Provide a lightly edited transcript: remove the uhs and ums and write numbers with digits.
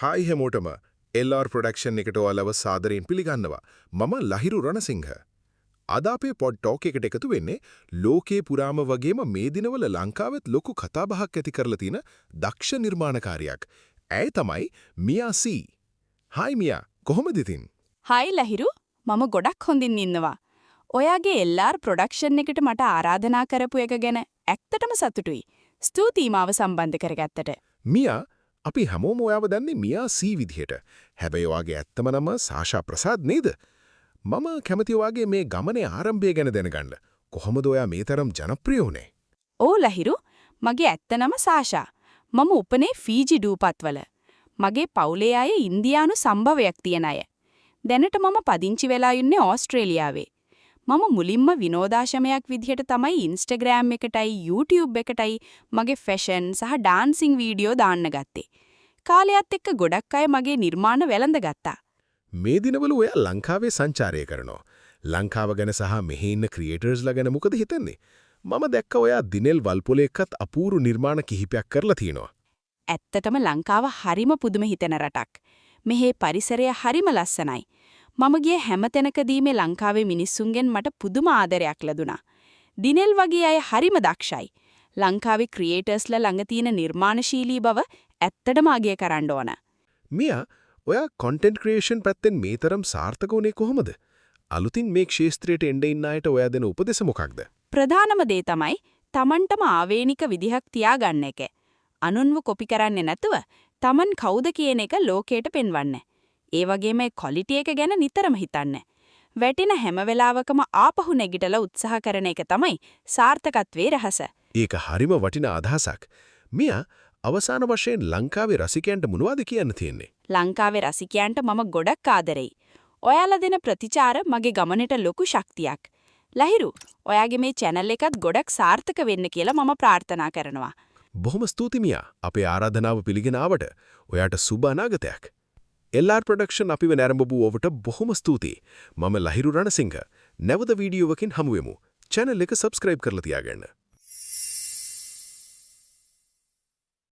Hi හැමෝටම LR production එකට ඔයාලව සාදරයෙන් පිළිගන්නවා. මම ලහිරු රණසිංහ. අද අපේ පොඩ් ටෝක් එකට එකතු වෙන්නේ ලෝකේ පුරාම වගේම මේ දිනවල ලංකාවෙත් ලොකු කතාබහක් ඇති කරලා තියෙන දක්ෂ නිර්මාණකාරියක්. ඇය තමයි මියා සී. හායි මියා, කොහොමද ඉතින්? හායි ලහිරු, මම ගොඩක් හොඳින් ඉන්නවා. ඔයාගේ LR ප්‍රොඩක්ෂන් එකට මට ආරාධනා කරපු එක ගැන ඇත්තටම සතුටුයි. ස්තුතියි මාව සම්බන්ධ කරගත්තට. මියා, අපි හැමෝම ඔයාව දන්නේ මියා සී විදිහට. හැබැයි ඔයාගේ ඇත්තම නම සාෂා ප්‍රසාද් නේද? මම කැමති ඔයාගේ මේ ගමනේ ආරම්භය ගැන දැනගන්න. කොහොමද ඔයා මේ තරම් ජනප්‍රිය වුනේ? ඕ ලහිරු, මගේ ඇත්ත නම සාෂා. මම උපනේ ෆීජි දූපත්වල. මගේ පවුලේ අය ඉන්දියානු සම්භවයක් තියන අය. දැනට මම පදිංචි වෙලා ඉන්නේ ඕස්ට්‍රේලියාවේ. මම මුලින්ම විනෝදාශමයක් විදිහට තමයි Instagram එකටයි YouTube එකටයි මගේ ෆැෂන් සහ ඩාන්සින් වීඩියෝ දාන්න ගත්තේ. කාලයත් එක්ක ගොඩක් අය මගේ නිර්මාණ වැළඳගත්තා. මේ දිනවල ඔයා ලංකාවේ සංචාරය කරනවා. ලංකාව ගැන සහ මෙහි ඉන්න ක්‍රියේටර්ස්ලා ගැන මොකද හිතන්නේ? මම දැක්ක ඔයා දිනෙල් වල්පොලේ එක්කත් අපූර්ව නිර්මාණ කිහිපයක් කරලා තියෙනවා. ඇත්තටම ලංකාව හරිම පුදුම හිතෙන රටක්. මෙහි පරිසරය හරිම ලස්සනයි. මම ගිය හැම තැනකදීම ලංකාවේ මිනිස්සුන්ගෙන් මට පුදුම ආදරයක් ලැබුණා. දිනෙල් වගේ අය හරිම දක්ෂයි. ලංකාවේ ක්‍රියේටර්ස්ලා ළඟ තියෙන නිර්මාණශීලී බව ඇත්තටම අගය කරන්න ඕන. මියා, ඔයා කන්ටෙන්ට් ක්‍රියේෂන් පැත්තෙන් මේ තරම් සාර්ථක වුණේ කොහොමද? අලුතින් මේ ක්ෂේත්‍රයට එන්න ඉන්න අයට ඔයා දෙන උපදෙස් මොකක්ද? ප්‍රධානම දේ තමයි Tamanටම ආවේනික විදිහක් තියාගන්න එක. අනුන්ව කොපි කරන්නේ නැතුව Taman කවුද කියන එක ලෝකයට පෙන්වන්න. ඒ වගේම ක්වොලිටි එක ගැන නිතරම හිතන්න. වැටෙන හැම වෙලාවකම ආපහු නැගිටලා උත්සාහ කරන එක තමයි සාර්ථකත්වයේ රහස. ඒක හරිම වටිනා අදහසක්. මියා, අවසාන වශයෙන් ලංකාවේ රසිකයන්ට මොනවද කියන්න තියෙන්නේ? ලංකාවේ රසිකයන්ට මම ගොඩක් ආදරෙයි. ඔයාලා දෙන ප්‍රතිචාර මගේ ගමනට ලොකු ශක්තියක්. ලහිරු, ඔයාගේ මේ channel එකත් ගොඩක් සාර්ථක වෙන්න කියලා මම ප්‍රාර්ථනා කරනවා. බොහොම ස්තුතියි මියා. අපේ ආරාධනාව පිළිගෙන ආවට. ඔයාට සුබ අනාගතයක්. LR ප්‍රොඩක්ෂන් අපිව නැරඹපු ඔබට බොහොම ස්තුතියි. මම ලහිරු රණසිංහ. නැවත වීඩියෝවකින් හමු වෙමු. channel එක subscribe කරලා තියාගන්න.